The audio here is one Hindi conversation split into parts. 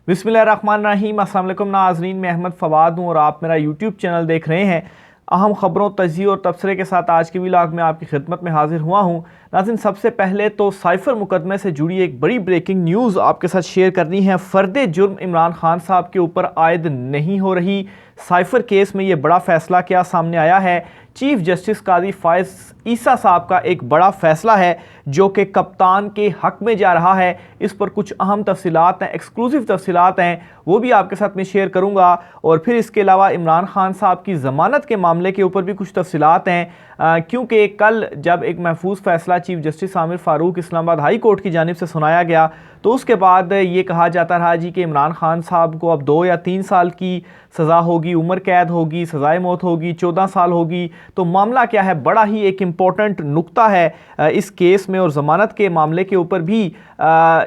बिस्मिल्लाहिर्रहमानिर्रहीम। अस्सलाम वालेकुम नाज़रीन, मैं अहमद फ़वाद हूँ और आप मेरा यूट्यूब चैनल देख रहे हैं। अहम ख़बरों, तजज़िये और तबसरे के साथ आज के व्लॉग में आपकी खिदमत में हाजिर हुआ हूँ। नाज़रीन, सबसे पहले तो साइफ़र मुकदमे से जुड़ी एक बड़ी ब्रेकिंग न्यूज़ आपके साथ शेयर करनी है। फ़र्द जुर्म इमरान खान साहब के ऊपर आयद नहीं हो रही। साइफ़र केस में ये बड़ा फ़ैसला क्या सामने आया है। चीफ़ जस्टिस कादी फ़ाइज़ ईसा साहब का एक बड़ा फ़ैसला है जो कि कप्तान के हक़ में जा रहा है। इस पर कुछ अहम तफ़सीलात हैं, एक्सक्लूसिव तफ़सीलात हैं, वो भी आपके साथ में शेयर करूंगा। और फिर इसके अलावा इमरान खान साहब की ज़मानत के मामले के ऊपर भी कुछ तफ़सीलात हैं, क्योंकि कल जब एक महफूज फ़ैसला chief justice Aamir Farooq Islamabad high court की जानिब से सुनाया गया तो उसके बाद ये कहा जाता रहा जी कि इमरान खान साहब को अब 2 या 3 साल की सज़ा होगी, उम्र कैद होगी, सज़ाए मौत होगी, 14 साल होगी। तो मामला क्या है, बड़ा ही एक इम्पॉर्टेंट नुक्ता है इस केस में। और ज़मानत के मामले के ऊपर भी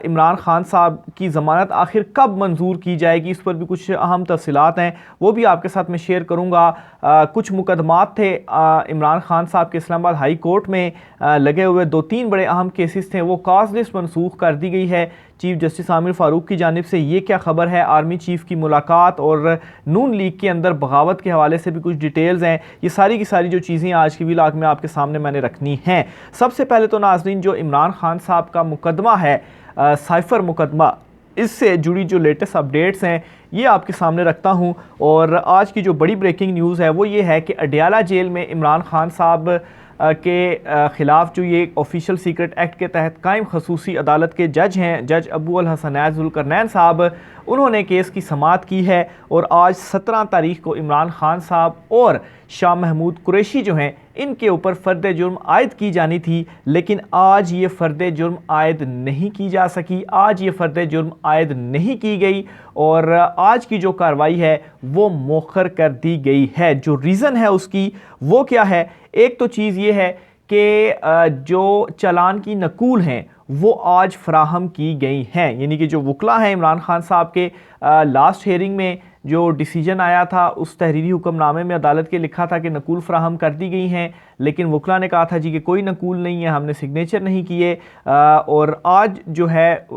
इमरान खान साहब की ज़मानत आखिर कब मंजूर की जाएगी, इस पर भी कुछ अहम तफसीलात हैं, वो भी आपके साथ में शेयर करूँगा। कुछ मुकदमात थे इमरान खान साहब के इस्लामाबाद हाई कोर्ट में लगे हुए, 2-3 बड़े अहम केसेस थे, वो काज लिस्ट मनसूख कर दी गई है चीफ़ जस्टिस आमिर फ़ारूक की जानिब से। ये क्या खबर है, आर्मी चीफ़ की मुलाकात और नून लीग के अंदर बगावत के हवाले से भी कुछ डिटेल्स हैं। ये सारी की सारी जो चीज़ें आज की व्लॉग में आपके सामने मैंने रखनी हैं। सबसे पहले तो नाज़रीन, जो इमरान खान साहब का मुकदमा है, साइफ़र मुकदमा, इससे जुड़ी जो लेटेस्ट अपडेट्स हैं ये आपके सामने रखता हूं। और आज की जो बड़ी ब्रेकिंग न्यूज़ है वो ये है कि अडयाला जेल में इमरान खान साहब के ख़िलाफ़ जो ये ऑफिशियल सीक्रेट एक्ट के तहत कायम खसूसी अदालत के जज हैं, जज अबू अल हसनैन ज़ुल्करनैन साहब, उन्होंने केस की समाअत की है। और आज 17 तारीख को इमरान खान साहब और शाह महमूद कुरैशी जो हैं इनके ऊपर फ़र्द जुर्म आयद की जानी थी, लेकिन आज ये फ़र्द जुर्म आयद नहीं की जा सकी, आज ये फ़र्द जुर्म आयद नहीं की गई और आज की जो कार्रवाई है वो मौखर कर दी गई है। जो रीज़न है उसकी वो क्या है, एक तो चीज़ ये है कि जो चालान की नकूल हैं वो आज फ्राहम की गई हैं, यानी कि जो वकला हैं इमरान खान साहब के, लास्ट हेयरिंग में जो डिसीजन आया था उस तहरीरी हुक्मनामे में अदालत के लिखा था कि नकूल फ्राहम कर दी गई हैं, लेकिन वकला ने कहा था जी कि कोई नकूल नहीं है, हमने सिग्नेचर नहीं किए। और आज जो है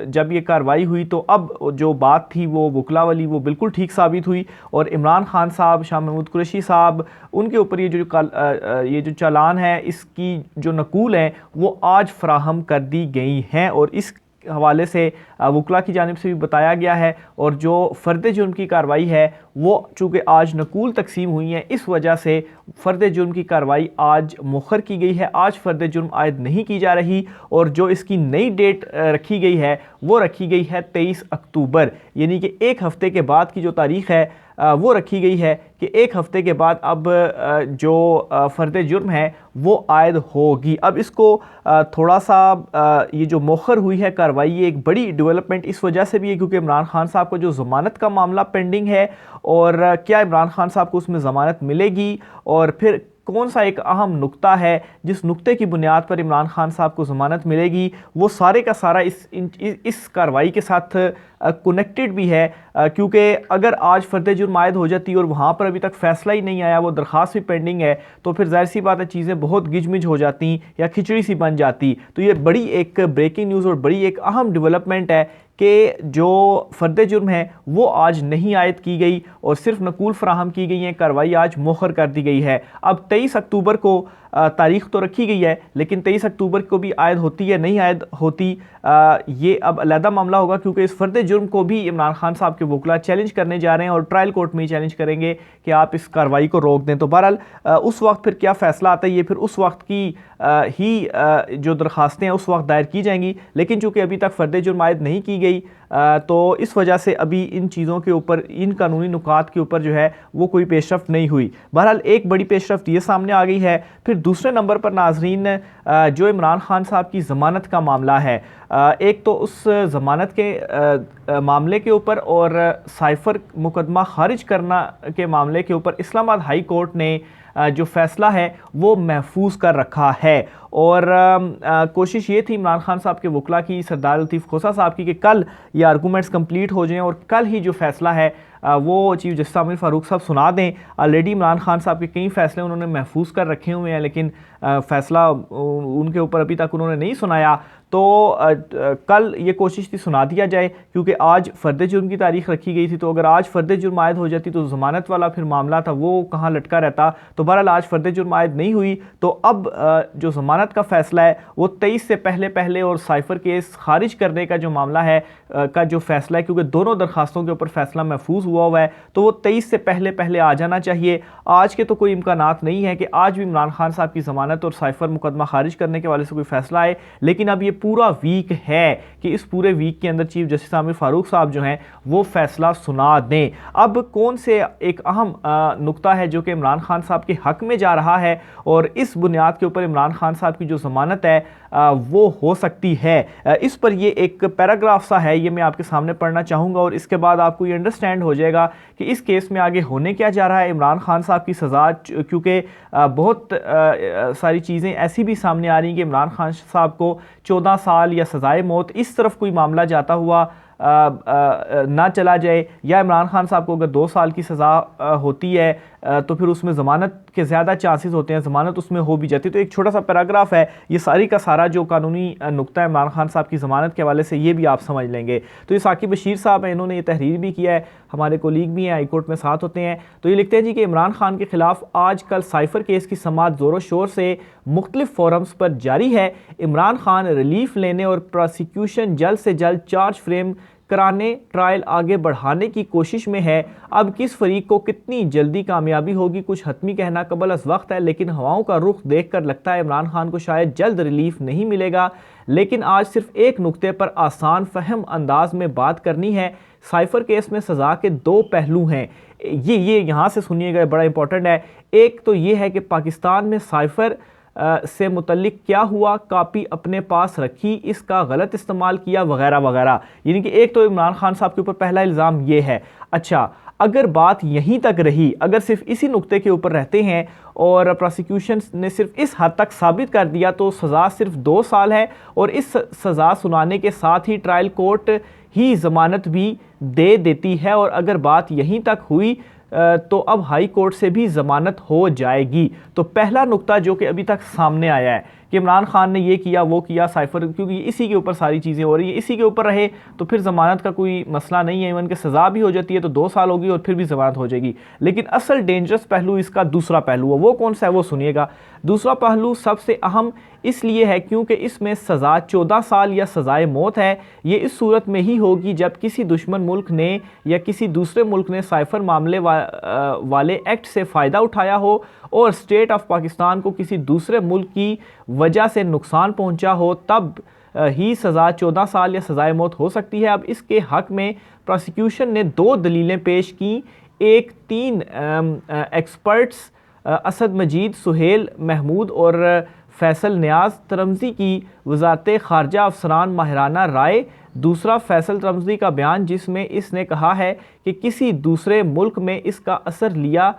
जब ये कार्रवाई हुई तो अब जो बात थी वो वकला वाली वो बिल्कुल ठीक साबित हुई और इमरान खान साहब, शाह महमूद कुरैशी साहब, उनके ऊपर ये जो चालान है इसकी जो नकूल है वो आज फ्राहम कर दी गई हैं। और इस हवाले से वकला की जानिब से भी बताया गया है। और जो फ़र्द जुर्म की कार्रवाई है वो चूँकि आज नकूल तकसीम हुई हैं, इस वजह से फ़र्द जुर्म की कार्रवाई आज मुखर की गई है, आज फ़र्द जुर्म आयद नहीं की जा रही। और जो इसकी नई डेट रखी गई है वो रखी गई है 23 अक्टूबर, यानी कि 1 हफ़्ते के बाद की जो तारीख़ है वो रखी गई है कि 1 हफ़्ते के बाद अब जो फ़र्द जुर्म है वो आयद होगी। अब इसको थोड़ा सा ये जो मौखर हुई है कार्रवाई, ये एक बड़ी डेवलपमेंट इस वजह से भी है क्योंकि इमरान खान साहब को जो ज़मानत का मामला पेंडिंग है और क्या इमरान खान साहब को उसमें ज़मानत मिलेगी और फिर कौन सा एक अहम नुक्ता है जिस नुक्ते की बुनियाद पर इमरान खान साहब को ज़मानत मिलेगी, वो सारे का सारा इस कार्रवाई के साथ कनेक्टेड भी है। क्योंकि अगर आज फ़र्द जुर्म आयद हो जाती और वहाँ पर अभी तक फ़ैसला ही नहीं आया, वो दरख्वास्त भी पेंडिंग है, तो फिर ज़ाहिर सी बात है चीज़ें बहुत गिजमिज हो जाती या खिचड़ी सी बन जाती। तो ये बड़ी एक ब्रेकिंग न्यूज़ और बड़ी एक अहम डेवलपमेंट है कि जो फ़र्द जुर्म है वो आज नहीं आयद की गई और सिर्फ नकूल फ्राहम की गई हैं, कार्रवाई आज मौखर कर दी गई है। अब 23 अक्टूबर को तारीख़ तो रखी गई है, लेकिन 23 अक्टूबर को भी आयद होती है नहीं आयद होती, ये अब अलहदा मामला होगा क्योंकि इस फ़र्द जुर्म को भी इमरान खान साहब के वकला चैलेंज करने जा रहे हैं और ट्रायल कोर्ट में ही चैलेंज करेंगे कि आप इस कार्रवाई को रोक दें। तो बहरहाल उस वक्त फिर क्या फ़ैसला आता है ये फिर उस वक्त की ही जो दरख्वास्तें हैं उस वक्त दायर की जाएंगी, लेकिन चूँकि अभी तक फ़र्द जुर्म आयद नहीं की गई तो इस वजह से अभी इन चीज़ों के ऊपर, इन कानूनी नुकात के ऊपर जो है वो कोई पेशरफ्त नहीं हुई। बहरहाल एक बड़ी पेशरफ्त ये सामने आ गई है। फिर दूसरे नंबर पर नाजरीन, जो इमरान खान साहब की ज़मानत का मामला है, एक तो उस ज़मानत के मामले के ऊपर और साइफ़र मुकदमा खारिज करना के मामले के ऊपर इस्लामाबाद हाई कोर्ट ने जो फ़ैसला है वो महफूज कर रखा है। और कोशिश ये थी इमरान खान साहब के वकला की, सरदार लतीफ़ खोसा साहब की, कि कल ये आर्गूमेंट्स कंप्लीट हो जाएं और कल ही जो फ़ैसला है वो चीफ़ जस्टिस आमिर फ़ारूक साहब सुना दें। ऑलरेडी इमरान खान साहब के कई फ़ैसले उन्होंने महफूज कर रखे हुए हैं, लेकिन फ़ैसला उनके ऊपर अभी तक उन्होंने नहीं सुनाया। तो कल ये कोशिश थी सुना दिया जाए, क्योंकि आज फ़र्द जुर्म की तारीख रखी गई थी। तो अगर आज फ़र्द जुर्म आयद हो जाती तो ज़मानत वाला फिर मामला था वो कहाँ लटका रहता। तो बहरहाल आज फ़र्द जुर्म आयद नहीं हुई, तो अब जो ज़मानत का फ़ैसला है वो 23 से पहले और साइफ़र केस खारिज करने का जो मामला है का जो फ़ैसला है, क्योंकि दोनों दरखास्तों के ऊपर फ़ैसला महफूज हुआ है, तो वो 23 से पहले आ जाना चाहिए। आज के तो कोई इम्कानात नहीं है कि आज भी इमरान खान साहब की ज़मानत और साइफ़र मुकदमा खारिज करने के वाले से कोई फ़ैसला आए। लेकिन अब ये पूरा वीक है कि इस पूरे वीक के अंदर चीफ जस्टिस आमिर फारूक साहब जो हैं वो फ़ैसला सुना दें। अब कौन से एक अहम नुक्ता है जो कि इमरान खान साहब के हक़ में जा रहा है, और इस बुनियाद के ऊपर इमरान खान साहब की जो ज़मानत है वो हो सकती है। इस पर ये एक पैराग्राफ सा है, ये मैं आपके सामने पढ़ना चाहूँगा और इसके बाद आपको ये अंडरस्टैंड हो जाएगा कि इस केस में आगे होने क्या जा रहा है। इमरान खान साहब की सज़ा, क्योंकि बहुत सारी चीज़ें ऐसी भी सामने आ रही हैं कि इमरान खान साहब को 14 साल या सज़ाए मौत इस तरफ कोई मामला जाता हुआ ना चला जाए, या इमरान खान साहब को अगर 2 साल की सज़ा होती है तो फिर उसमें ज़मानत के ज़्यादा चांसेस होते हैं, ज़मानत उसमें हो भी जाती है। तो एक छोटा सा पैराग्राफ है, ये सारी का सारा जो कानूनी नुक्ता है इमरान खान साहब की ज़मानत के हवाले से, ये भी आप समझ लेंगे। तो ये साकिब बशीर साहब हैं, इन्होंने ये तहरीर भी किया है, हमारे कोलीग भी हैं, हाई कोर्ट में साथ होते हैं। तो ये लिखते हैं जी कि इमरान खान के खिलाफ आजकल साइफ़र केस की समाअत ज़ोरों शोर से मुख्तलिफ फोरम्स पर जारी है। इमरान खान रिलीफ लेने और प्रोसिक्यूशन जल्द से जल्द चार्ज फ्रेम कराने, ट्रायल आगे बढ़ाने की कोशिश में है। अब किस फरीक को कितनी जल्दी कामयाबी होगी कुछ हतमी कहना कबल अज़ वक्त है, लेकिन हवाओं का रुख देखकर लगता है इमरान खान को शायद जल्द रिलीफ नहीं मिलेगा। लेकिन आज सिर्फ एक नुक्ते पर आसान फहम अंदाज में बात करनी है। साइफ़र केस में सज़ा के 2 पहलू हैं। ये यहाँ से सुनिएगा, बड़ा इंपॉर्टेंट है। एक तो ये है कि पाकिस्तान में साइफ़र से मुतल्लिक क्या हुआ, कापी अपने पास रखी, इसका गलत इस्तेमाल किया, वगैरह वगैरह। यानी कि एक तो इमरान खान साहब के ऊपर पहला इल्ज़ाम ये है। अच्छा, अगर बात यहीं तक रही, अगर सिर्फ इसी नुक्ते के ऊपर रहते हैं और प्रोसिक्यूशन ने सिर्फ इस हद तक साबित कर दिया तो सज़ा सिर्फ 2 साल है, और इस सज़ा सुनाने के साथ ही ट्रायल कोर्ट ही ज़मानत भी दे देती है। और अगर बात यहीं तक हुई तो अब हाई कोर्ट से भी ज़मानत हो जाएगी। तो पहला नुक्ता जो कि अभी तक सामने आया है कि इमरान खान ने ये किया वो किया, साइफ़र, क्योंकि इसी के ऊपर सारी चीज़ें हो रही है, इसी के ऊपर रहे तो फिर ज़मानत का कोई मसला नहीं है। इवन के सज़ा भी हो जाती है तो 2 साल होगी और फिर भी ज़मानत हो जाएगी। लेकिन असल डेंजरस पहलू इसका दूसरा पहलू है, वो कौन सा है वो सुनिएगा। दूसरा पहलू सबसे अहम इसलिए है क्योंकि इसमें सज़ा 14 साल या सज़ाए मौत है। ये इस सूरत में ही होगी जब किसी दुश्मन मुल्क ने या किसी दूसरे मुल्क ने साइफ़र मामले वाले एक्ट से फ़ायदा उठाया हो और स्टेट ऑफ पाकिस्तान को किसी दूसरे मुल्क की वजह से नुकसान पहुंचा हो, तब ही सज़ा 14 साल या सज़ाए मौत हो सकती है। अब इसके हक़ में प्रोसिक्यूशन ने 2 दलीलें पेश की। एक 3 एक्सपर्ट्स असद मजीद, सुहेल महमूद और फैसल न्याज तरमज़ी की वज़ारत ख़ारजा अफसरान माहिराना राय। दूसरा फैसल तरमज़ी का बयान जिसमें इसने कहा है कि किसी दूसरे मुल्क में इसका असर लिया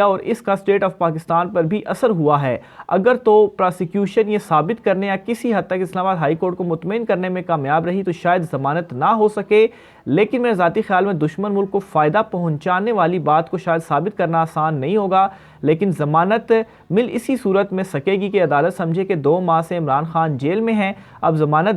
और इसका स्टेट ऑफ पाकिस्तान पर भी असर हुआ है। अगर तो प्रोसिक्यूशन ये साबित करने या किसी हद तक इस्लामाबाद हाई कोर्ट को मुतमईन करने में कामयाब रही तो शायद ज़मानत ना हो सके, लेकिन मेरे ज़ाती ख्याल में दुश्मन मुल्क को फ़ायदा पहुंचाने वाली बात को शायद साबित करना आसान नहीं होगा। लेकिन ज़मानत मिल इसी सूरत में सकेगी कि अदालत समझे कि 2 माह से इमरान खान जेल में हैं, अब ज़मानत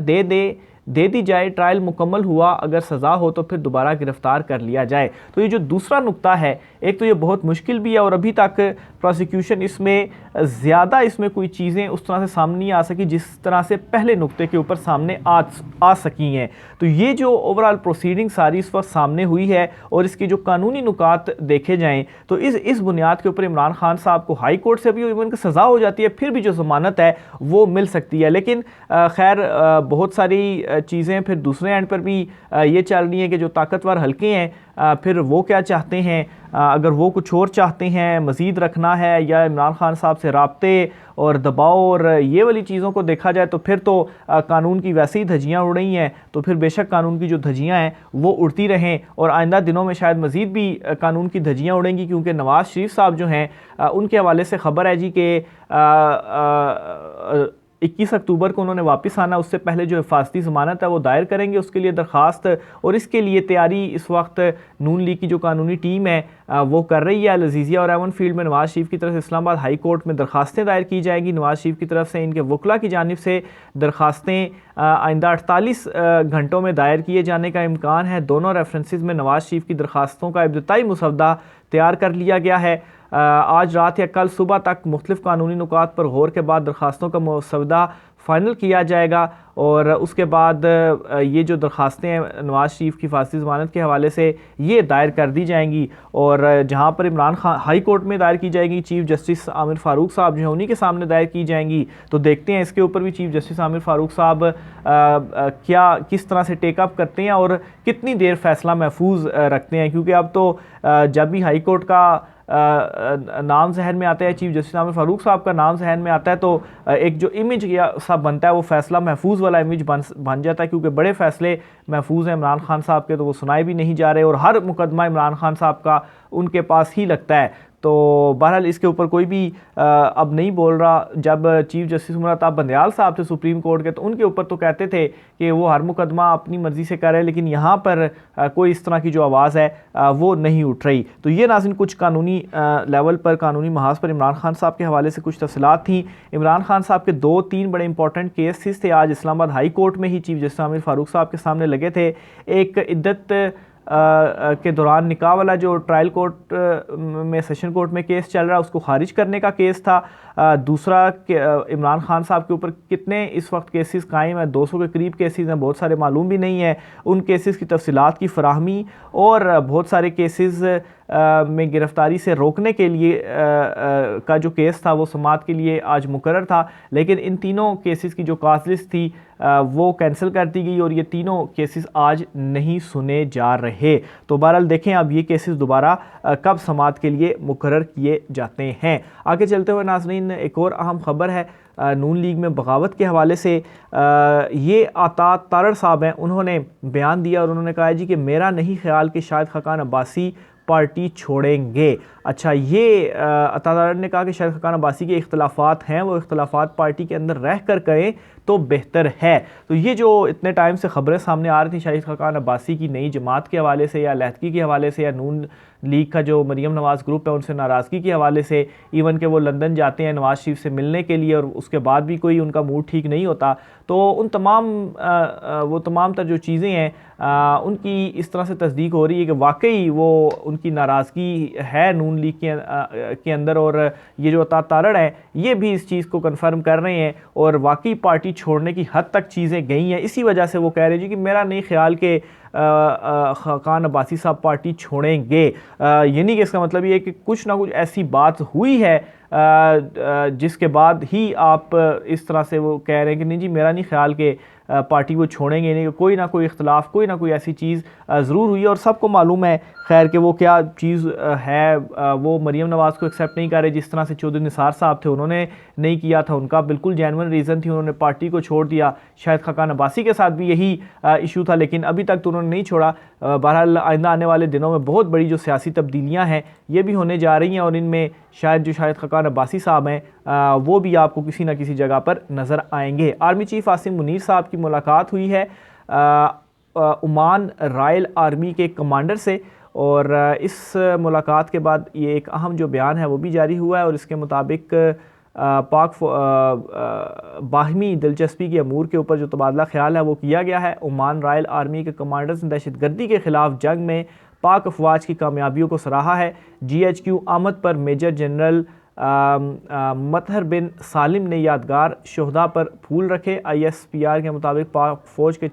दे दी जाए, ट्रायल मुकम्मल हुआ, अगर सज़ा हो तो फिर दोबारा गिरफ्तार कर लिया जाए। तो ये जो दूसरा नुक्ता है, एक तो ये बहुत मुश्किल भी है और अभी तक प्रोसिक्यूशन इसमें ज़्यादा इसमें कोई चीज़ें उस तरह से सामने नहीं आ सकी जिस तरह से पहले नुक्ते के ऊपर सामने आ सकी हैं। तो ये जो ओवरऑल प्रोसीडिंग सारी इस वक्त सामने हुई है और इसकी जो कानूनी नुकात देखे जाएँ तो इस बुनियाद के ऊपर इमरान खान साहब को हाई कोर्ट से भी इवन की सज़ा हो जाती है, फिर भी जो ज़मानत है वो मिल सकती है। लेकिन खैर बहुत सारी चीज़ें फिर दूसरे एंड पर भी ये चल रही हैं कि जो ताकतवर हल्के हैं फिर वो क्या चाहते हैं, अगर वो कुछ और चाहते हैं, मज़ीद रखना है या इमरान खान साहब से राब्ते और दबाव और ये वाली चीज़ों को देखा जाए तो फिर तो कानून की वैसे ही धज्जियाँ उड़ रही हैं, तो फिर बेशक कानून की जो धज्जियाँ हैं वो उड़ती रहें और आइंदा दिनों में शायद मज़ीद भी कानून की धज्जियाँ उड़ेंगी, क्योंकि नवाज़ शरीफ साहब जो हैं उनके हवाले से ख़बर है जी कि 21 अक्टूबर को उन्होंने वापस आना, उससे पहले जो हिफाजती ज़मानत है वो दायर करेंगे, उसके लिए दरख्वास्त, और इसके लिए तैयारी इस वक्त नून लीग की जो कानूनी टीम है वो कर रही है। लजीजिया और एवन फील्ड में नवाज़ शरीफ की तरफ से इस्लामाबाद हाई कोर्ट में दरखास्तें दायर की जाएंगी। नवाज़ शरीफ की तरफ से इनके वकला की जानिब से दरखास्तें आइंदा 48 घंटों में दायर किए जाने का इम्कान है। दोनों रेफरेंसेस में नवाज़ शरीफ की दरखास्तों का इब्तिदाई मुसवदा तैयार कर लिया गया है। आज रात या कल सुबह तक मुख्तलिफ कानूनी नुकात पर गौर के बाद दरखास्तों का मसवदा फ़ाइनल किया जाएगा, और उसके बाद ये जो दरखास्तें हैं नवाज़ शरीफ की फांसी ज़मानत के हवाले से ये दायर कर दी जाएंगी, और जहाँ पर इमरान खान हाई कोर्ट में दायर की जाएंगी, चीफ़ जस्टिस आमिर फ़ारूक साहब जो हैं उन्हीं के सामने दायर की जाएंगी। तो देखते हैं इसके ऊपर भी चीफ़ जस्टिस आमिर फ़ारूक साहब क्या किस तरह से टेकअप करते हैं और कितनी देर फ़ैसला महफूज रखते हैं, क्योंकि अब तो जब भी हाई कोर्ट का नाम जहन में आता है, चीफ जस्टिस आमिर फ़ारूक साहब का नाम जहन में आता है, तो एक जो इमेज सब बनता है वो फ़ैसला महफूज वाला इमेज बन जाता है, क्योंकि बड़े फ़ैसले महफूज हैं इमरान खान साहब के, तो वो सुनाए भी नहीं जा रहे, और हर मुकदमा इमरान खान साहब का उनके पास ही लगता है। तो बहरहाल इसके ऊपर कोई भी अब नहीं बोल रहा। जब चीफ जस्टिस उमर अता बंदयाल साहब थे सुप्रीम कोर्ट के, तो उनके ऊपर तो कहते थे कि वो हर मुकदमा अपनी मर्ज़ी से कर रहे हैं, लेकिन यहाँ पर कोई इस तरह की जो आवाज़ है वो नहीं उठ रही। तो ये नाज़रीन कुछ कानूनी लेवल पर, कानूनी महाज पर इमरान खान साहब के हवाले से कुछ तफसीलात थी। इमरान खान साहब के 2-3 बड़े इंपॉर्टेंट केसेस थे, आज इस्लामाबाद हाई कोर्ट में ही चीफ जस्टिस आमिर फ़ारूक साहब के सामने लगे थे। एक इद्दत के दौरान निकाह वाला जो ट्रायल कोर्ट में, सेशन कोर्ट में केस चल रहा है, उसको खारिज करने का केस था। दूसरा इमरान खान साहब के ऊपर कितने इस वक्त केसेस कायम है, 200 के करीब केसेस हैं, बहुत सारे मालूम भी नहीं है, उन केसेस की तफसीलात की फराहमी, और बहुत सारे केसेस में गिरफ्तारी से रोकने के लिए का जो केस था वो समाअत के लिए आज मुकर्रर था, लेकिन इन तीनों केसेस की जो कॉज लिस्ट थी वो कैंसिल कर दी गई, और ये तीनों केसेस आज नहीं सुने जा रहे। तो बहरहाल देखें अब ये केसेस दोबारा कब समाअत के लिए मुकर्रर किए जाते हैं। आगे चलते हुए नाज़रीन एक और अहम खबर है नून लीग में बगावत के हवाले से। ये आता तारड़ साहब हैं, उन्होंने बयान दिया और उन्होंने कहा जी कि मेरा नहीं ख्याल कि शाहिद खाकान अब्बासी पार्टी छोड़ेंगे। अच्छा, ये अता तारड़ ने कहा कि शाहिद खाकान अब्बासी के इख्तलाफात हैं, वो इख्तलाफात पार्टी के अंदर रह कर करें तो बेहतर है। तो ये जो इतने टाइम से खबरें सामने आ रही थी शाहिद खाकान अब्बासी की नई जमात के हवाले से, या लहदकी के हवाले से, या नून लीग का जो मरियम नवाज़ ग्रुप है उनसे नाराज़गी के हवाले से, इवन के वो लंदन जाते हैं नवाज़ शरीफ से मिलने के लिए और उसके बाद भी कोई उनका मूड ठीक नहीं होता, तो उन तमाम तर जो चीज़ें हैं उनकी इस तरह से तस्दीक हो रही है कि वाकई वो उनकी नाराज़गी है नून लीग के अंदर, और ये जो अता तारड़ है ये भी इस चीज़ को कन्फर्म कर रहे हैं, और वाकई पार्टी छोड़ने की हद तक चीज़ें गई हैं। इसी वजह से वो कह रहे हैं जी कि मेरा नहीं ख्याल कि खाकान अब्बासी साहब पार्टी छोड़ेंगे। ये नहीं कि इसका मतलब ये कि कुछ ना कुछ ऐसी बात हुई है जिसके बाद ही आप इस तरह से वो कह रहे हैं कि नहीं जी मेरा नहीं ख्याल कि पार्टी वो छोड़ेंगे, नहीं, कोई ना कोई इख्तलाफ, कोई ना कोई ऐसी चीज़ ज़रूर हुई है, और सबको मालूम है खैर कि वो क्या चीज़ है। वो मरियम नवाज़ को एक्सेप्ट नहीं कर रहे, जिस तरह से चौधरी निसार साहब थे उन्होंने नहीं किया था, उनका बिल्कुल जेन्युइन रीज़न थी, उन्होंने पार्टी को छोड़ दिया। शायद खाकान अब्बासी के साथ भी यही इशू था, लेकिन अभी तक तो उन्होंने नहीं छोड़ा। बहरहाल आइंदा आने वाले दिनों में बहुत बड़ी जो सियासी तब्दीलियाँ हैं ये भी होने जा रही हैं, और इनमें शायद जो शायद खाकान अब्बासी साहब हैं वो भी आपको किसी न किसी जगह पर नज़र आएंगे। आर्मी चीफ आसिम मुनीर साहब की मुलाकात हुई है ओमान रॉयल आर्मी के कमांडर से, और इस मुलाकात के बाद ये एक अहम जो बयान है वो भी जारी हुआ है, और इसके मुताबिक पाक बाहमी दिलचस्पी के अमूर के ऊपर जो तबादला ख्याल है वो किया गया है। ओमान रॉयल आर्मी के कमांडर्स ने दहशतगर्दी के ख़िलाफ़ जंग में पाक अफवाज की कामयाबियों को सराहा है। GHQ आमद पर मेजर जनरल मतहर बिन सालिम ने यादगार शोहदा पर फूल रखे। ISPR के मुताबिक पाक फ़ौज के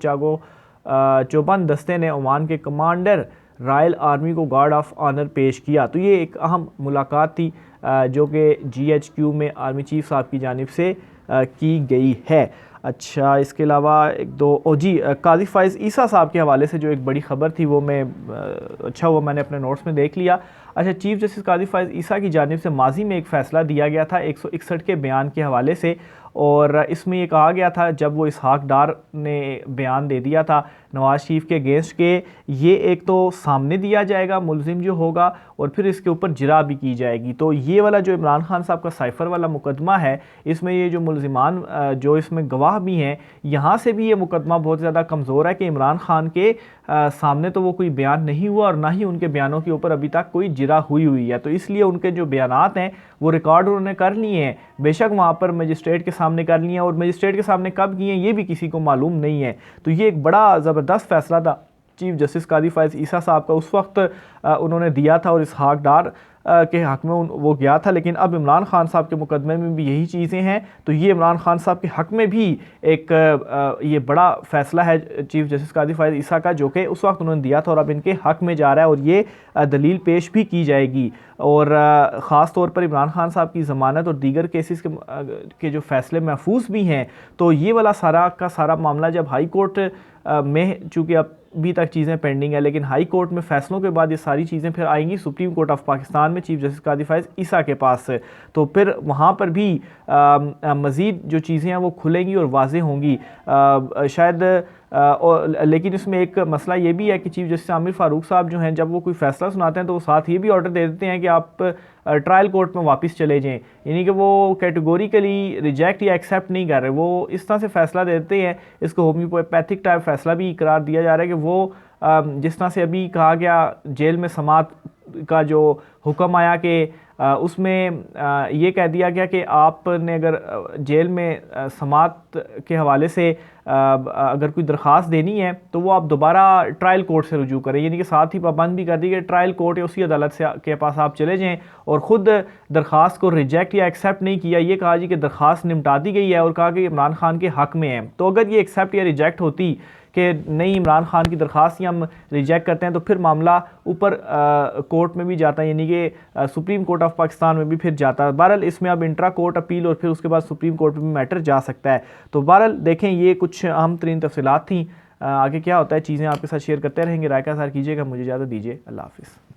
चौबंद दस्ते ने ओमान के कमांडर रॉयल आर्मी को गार्ड ऑफ ऑनर पेश किया। तो ये एक अहम मुलाकात थी जो कि GHQ में आर्मी चीफ साहब की जानिब से की गई है। अच्छा, इसके अलावा एक दो काजी फ़ाइज़ ईसा साहब के हवाले से जो एक बड़ी ख़बर थी वो वो मैंने अपने नोट्स में देख लिया। अच्छा, चीफ जस्टिस काजी फ़ाइज़ ईसा की जानिब से माजी में एक फ़ैसला दिया गया था 161 के बयान के हवाले से, और इसमें ये कहा गया था जब वो इसहाक डार ने बयान दे दिया था नवाज़ शरीफ के अगेंस्ट के ये एक तो सामने दिया जाएगा मुलजिम जो होगा और फिर इसके ऊपर जिरा भी की जाएगी। तो ये वाला जो इमरान खान साहब का साइफ़र वाला मुकदमा है, इसमें ये जो मुलजिमान जो इसमें गवाह भी हैं, यहाँ से भी ये मुकदमा बहुत ज़्यादा कमज़ोर है कि इमरान खान के सामने तो वो कोई बयान नहीं हुआ और ना ही उनके बयानों के ऊपर अभी तक कोई जिरा हुई है। तो इसलिए उनके जो बयानात हैं वो रिकॉर्ड उन्होंने कर लिए हैं, बेशक वहाँ पर मजिस्ट्रेट के सामने कर लिए हैं, और मजिस्ट्रेट के सामने कब किए हैं ये भी किसी को मालूम नहीं है। तो ये एक बड़ा ज़बरदस्त फैसला था चीफ जस्टिस कादी फ़ाइज़ ईसा साहब का उस वक्त उन्होंने दिया था और इसहाक डार के हक़ में वो गया था। लेकिन अब इमरान खान साहब के मुकदमे में भी यही चीज़ें हैं, तो ये इमरान खान साहब के हक़ में भी एक ये बड़ा फ़ैसला है चीफ जस्टिस कादी फ़ाइज़ ईसा का, जो कि उस वक्त उन्होंने दिया था और अब इनके हक़ में जा रहा है और ये दलील पेश भी की जाएगी। और ख़ास तौर पर इमरान खान साहब की ज़मानत और दीगर केसेस के जो फ़ैसले महफूज भी हैं, तो ये वाला सारा का सारा मामला जब हाई कोर्ट में, चूँकि अभी तक चीज़ें पेंडिंग है, लेकिन हाई कोर्ट में फ़ैसलों के बाद ये सारी चीज़ें फिर आएंगी सुप्रीम कोर्ट ऑफ पाकिस्तान में चीफ जस्टिस कादी फ़ाइज़ ईसा के पास, तो फिर वहाँ पर भी मज़ीद जो चीज़ें हैं वो खुलेंगी और वाज़ेह होंगी शायद। लेकिन इसमें एक मसला ये भी है कि चीफ जस्टिस आमिर फ़ारूक साहब जो हैं, जब वो कोई फ़ैसला सुनाते हैं तो वो साथ ये भी ऑर्डर दे देते हैं कि आप ट्रायल कोर्ट में वापस चले जाएं, यानी कि वो कैटेगोरिकली रिजेक्ट या एक्सेप्ट नहीं कर रहे, वो इस तरह से फ़ैसला देते हैं। इसको होम्योपैथिक टाइप फ़ैसला भी करार दिया जा रहा है कि वो जिस तरह से अभी कहा गया जेल में समात का जो हुक्म आया कि उसमें ये कह दिया गया कि आपने अगर जेल में समात के हवाले से अगर कोई दरख्वास्त देनी है तो वो आप दोबारा ट्रायल कोर्ट से रुजू करें, यानी कि साथ ही पाबंद भी कर दी कि ट्रायल कोर्ट या उसी अदालत से के पास आप चले जाएं और ख़ुद दरख्वास्त को रिजेक्ट या एक्सेप्ट नहीं किया, ये कहा जी कि दरख्वास्त निपटा दी गई है और कहा कि इमरान खान के हक़ में है। तो अगर ये एक्सेप्ट या रिजेक्ट होती कि नहीं इमरान खान की दरख्वास्त ही हम रिजेक्ट करते हैं, तो फिर मामला ऊपर कोर्ट में भी जाता है, यानी कि सुप्रीम कोर्ट ऑफ पाकिस्तान में भी फिर जाता है। बहरहाल इसमें अब इंट्रा कोर्ट अपील और फिर उसके बाद सुप्रीम कोर्ट में भी मैटर जा सकता है। तो बहरहाल देखें, ये कुछ अहम तरीन तफसीलात थी, आगे क्या होता है चीज़ें आपके साथ शेयर करते रहेंगे। राय का इज़हार कीजिएगा, मुझे इजाज़त दीजिए, अल्लाह हाफ़िज़।